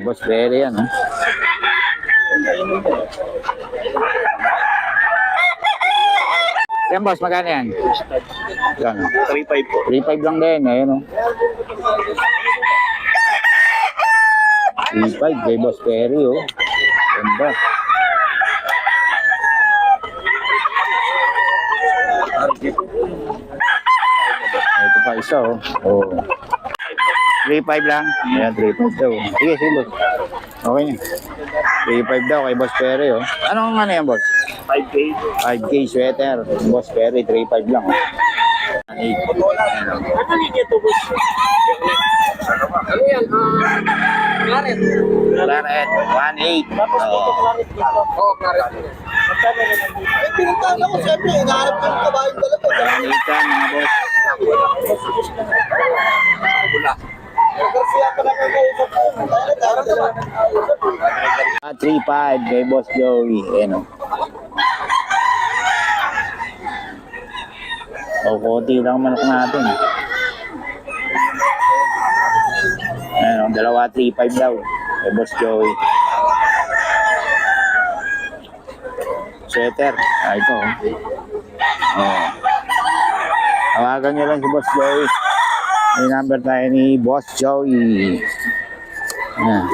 Boss Berry yan, ha? Yan, boss, magkano yan? Yan, 3.5 po. 3.5 lang din, ayun, o. 3.5 kay Boss Berry, o. Ganda. Ito pa isa, o. Oh. 3.5 lang. Ayan, 3.5 daw. Sige, sige, boss. Okay na. 3.5 daw kay Boss Berry, oh. Anong ano yan, boss? 5K. 5K sweater. Boss Berry, 3.5 lang, oh. 8. Ano linya to, boss? Ano yan? Claret. Claret, 1.8. Tapos dito, claret dito. Oo, claret. Magkano na lang dito? Ay, pinuntahan ako, siyempre. Hinahanap ko yung kabayo talaga. 1.8 yan, mga boss. Wala. Kasi ako lang ang kausap ko. 3.5 kay Boss Joey. Ayan, oh. O, konti lang manok natin. Ayan, oh, dalawa 3.5 daw kay Boss Joey. Sweater. Ah, ito, oh. Oh. Tawagan nyo lang si Boss Joey. May number tayo ni Boss Joey. Ayan.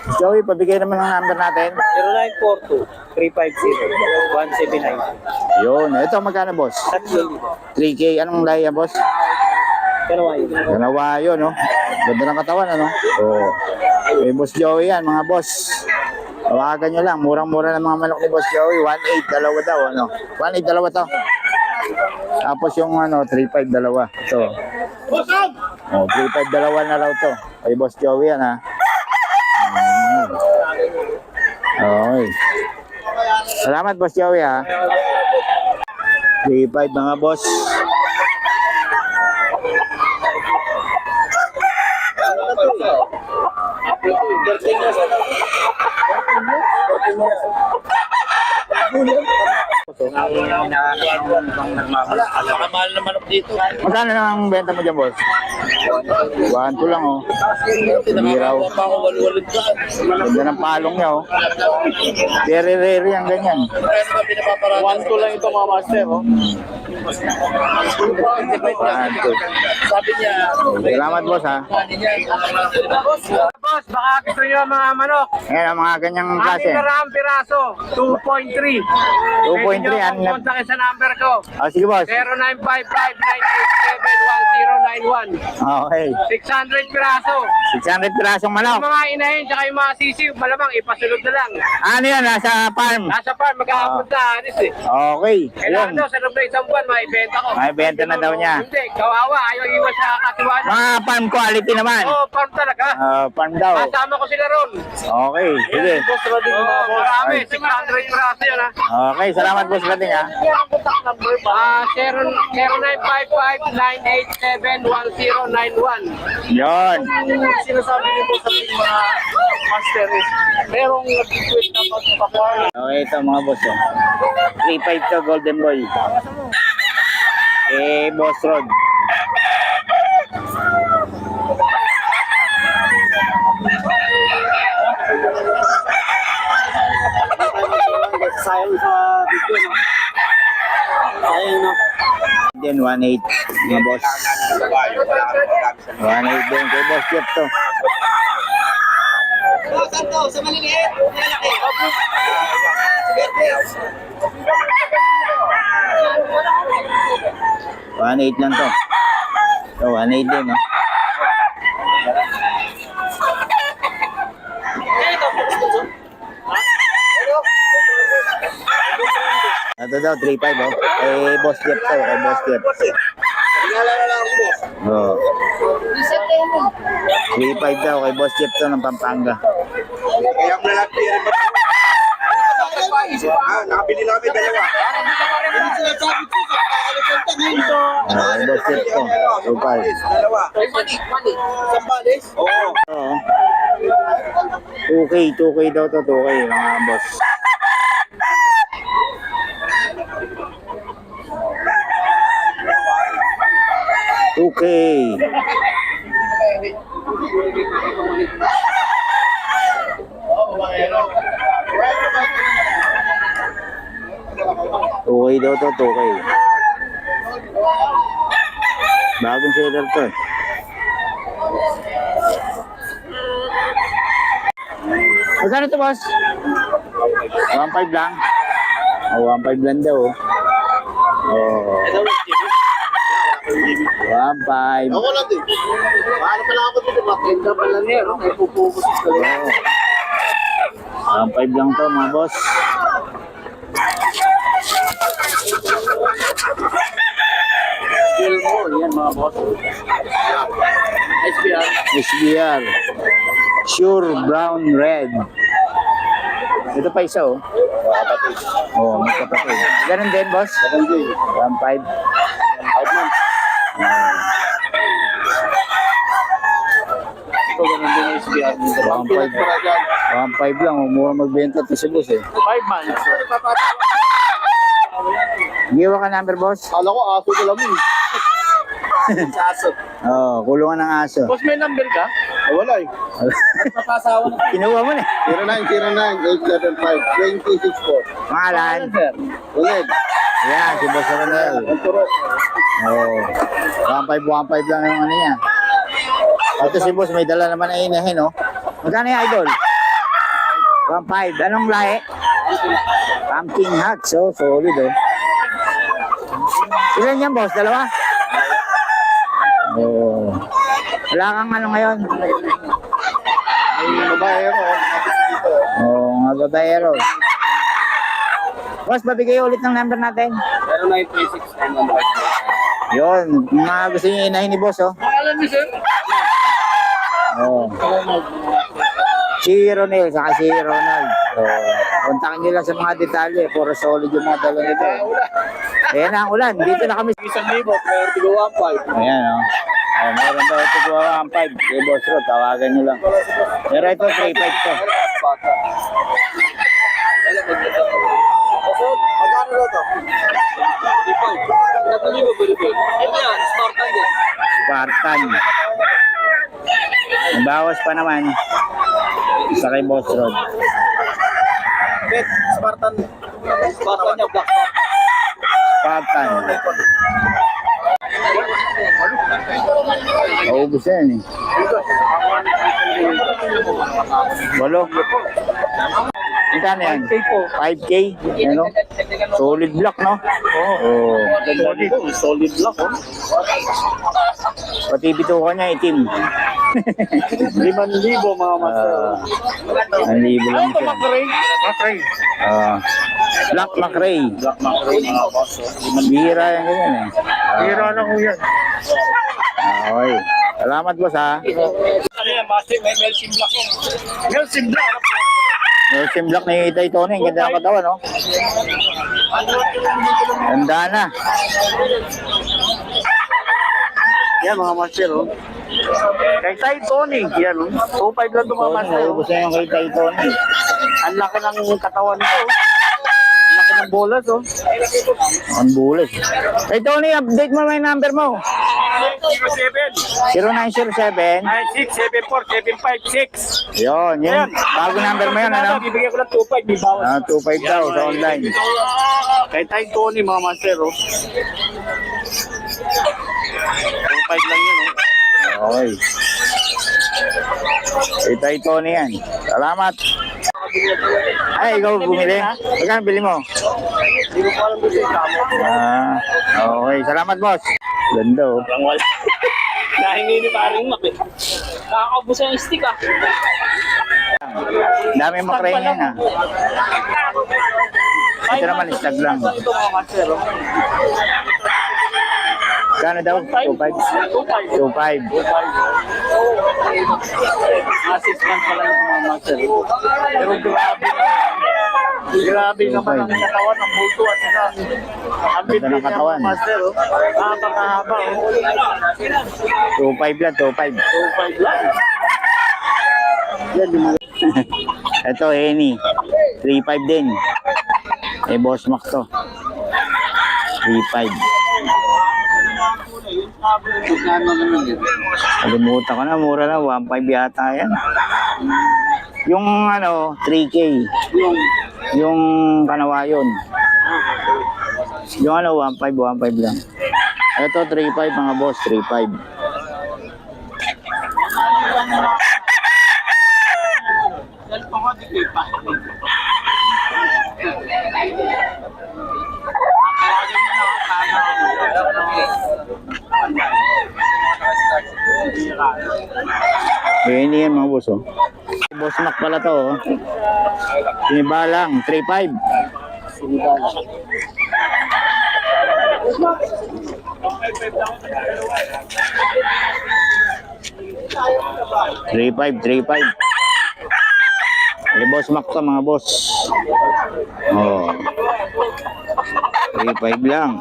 Boss Joey, pabigay naman ang number natin. 0942-350-179. Yun. Ito, magkano, boss? 3K. Anong lahi yan, boss? Dalawa yun, no? Ganda ng katawan, ano? Oo. May Boss Joey yan, mga boss. Tawagan nyo lang. Murang-mura ng mga manok ni Boss Joey. 1.8, dalawa daw, ano? 1.8, dalawa to. Tapos yung, ano, 3.5, dalawa. Ito. Oh, 3.5, dalawa na raw to. Kay Boss Joey yan, ha? Okay. Salamat, Boss Joey, ha? 3.5, mga boss. Mahal na manok dito. Magkano na ang benta mo dyan, boss? 1.2 lang, oh. Biraw. Ganda ng palong niya, oh. Very rare ang ganyan. 1.2 lang ito, mga master, oh. 1.2. Sabi niya, Salamat, boss, ha? boss, baka gusto nyo ang mga manok. Ayan ang mga ganyang klase. Aking karang piraso, 2.3. 2.3, ano na? Punta kayo sa number ko. Oh, sige, boss. 0955-987-1091. Okay. 600 piraso. 600 pirasong manok. Yung mga inahin, tsaka yung mga sisiw, malamang ipasulod na lang. Ano yan, nasa farm? Nasa farm, maghahapon na, anis eh. Okay. Kailangan Yun. daw, sa loob na isang buwan, maibenta ko. May benta na daw niya. Hindi, kawawa, ayaw iwan sa katiwala. Mga farm quality naman. Oo, farm talaga. Farm daw. Kasama ko sila ron. Okay, sige. Marami, 600 piraso yan ha. Okay, salamat, boss Lating, ha? 0955-987-1091. Yun. Sinasabi niyo po sa mga master is, merong nag-tweet na pagpapakuha. Okay, ito mga boss, oh. 3.5 to, Golden Boy. Boss Rod. Sayang sa video, no? Sayang, no? Then 1.8 mga boss. 1.8 din kay Boss Jeff to. Saan to? Sa maliliit? Malaki? 1.8 lang to. So 1.8 din, no? Ito daw, 3.5, oh. Kay Boss Jeff to, kay Boss Jeff. Oh. 3.5 daw, kay Boss Jeff to ng Pampanga. Kaya mo na lang tira mo. Nakabili na kami dalawa. Kay Boss Jeff to, 2.5. Dalawa. Sambales? Oo. Oo. 2K daw to, 2K mga boss. Okay. daw to, 2K. Bagong seller to. Magkano to, boss? 1.5 lang. Oh, 1.5 lang daw. Oh. 1.5. Ako lang din. Paano pala ako dito? Makita pala niya, no? May pupukus sa Oh. 1.5 lang to, mga boss. skill mo. Yan mga boss. SBR. SBR. Sure Brown Red. Ito pa isa, oh. Oh, may kapatid. Ganun din, boss? Ganun din. 1.5. 5 months. Ito ganun din yung SBR. 1.5. 1.5 lang, mura magbenta ito si boss, eh. 5 months. Giwa ka number, boss? Kala ko aso ko lang yun. Sa aso. Oh, kulungan ng aso. Boss, may number ka? Wala eh. Napasawa na. Kinuha mo na, eh. 0909-875-2064. Pangalan. Ulit. Yan, si Boss Ronel. Ang turo. Oh, 1.5 lang yung ano niya. Ito si Boss, may dala naman na inahin, no? Magkano yung idol? 1.5. Anong lahi? Pumpkin hot, so solid, oh. Ilan yan, boss? Dalawa? Oh. Wala kang ano ngayon? May babaero. Oo, nga babayero. Boss, babigay ulit ng number natin. 0936-915. Yun, mga gusto niyo inahin ni boss, oh. Alam niyo, sir? Oo. Si Ronel, saka si Ronald. Kontakin nyo lang sa mga detalye. Puro solid yung mga dala nito. Ayan na ang ulan. Dito na kami. 1,000, pero tigawa 5. Ayan, oh. Oh, meron daw ito 2.5. Kay Boss Rod, tawagan nyo lang. Pero ito, 3.5 to. Magkano na to? 3.5. Nagpili mo ba rin? Ito yan, Spartan din. Spartan. Bawas pa naman sa kay Boss Rod. Bet, Spartan. Spartan niya, Black Spartan. Maubos na yan, eh. Bolo. Magkano yan? 5K? Ano? Solid block, no? Oo. Solid block, oh. Pati bituka niya itim. 5,000 mga master. Ang libo lang Ito, siya. Macray. Black McRae. Black Macray, mga boss. Bihira yan ganyan, eh. Hira na ko yan. Okay. Salamat, boss, ha. Ano yan, master? May Melsim Black yan. Melsim Black. Melsim Black ni Itay Tony. Ang ganda ng katawan, no? Ganda na. Yan mga master, oh. Kay Tay Tony, yan, oh. 2.5 lang ito mga Tony, master. oh. naubos na yung kay Itay Tony. Ang laki ng katawan nito, oh. Ang laki ng bolas, oh. Ang bulis. Hey, Tony, update mo may number mo. 07 0907. 9674-756. Yun, yun. Bago number mo yun, ano? Bibigyan ko ng 2.5, di bawat. 2.5 daw sa online. Kay Tay Tony, mga master, oh. 2.5 lang yun, oh. Okay. Itay Tony yan. Salamat. Ay, ikaw bumili? Magkano bili mo? Hindi ko pa alam doon sa kamo. Okay. Salamat, boss. Ganda, oh. Rangwal. Nahingi ni paring Mac, eh. Nakakaubos ang stick, ah. Dami makreng yan, ha. Ito naman, istag lang. Ito mga master, oh. Kano daw? 2.5? 2.5. 2.5. Mga 6 months pa lang ito mga master. Pero grabe naman ang katawan ng bulto at saka ang Ganda ng bibig katawan. ng master. Oh. Haba-haba. 2.5 lang, 2.5. 2.5 lang. Yan yung mga... Ito, Henny. 3.5 din. Eh, Boss Max to. 3.5. Kalimutan ko na, mura na. 1.5 yata yan. Yung ano, 3K. Yung kanawayon. Yung ano, 1.5 lang. Ito, 3.5 mga boss, 3.5. Cellphone ko, di kayo pa. Hindi yan mga boss, oh. Boss Mac pala to, oh. Sinibalang, 3.5. Sinibalang. 3.5. May boss Mac to mga boss. Oh. 3.5 lang.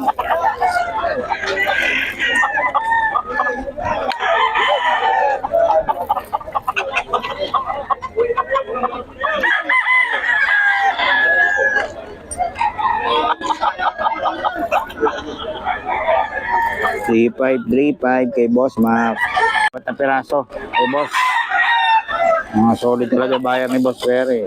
$3.5 kay Boss Mac. Ba't na piraso kay Boss? Mga solid talaga bayan ni Boss Ferry.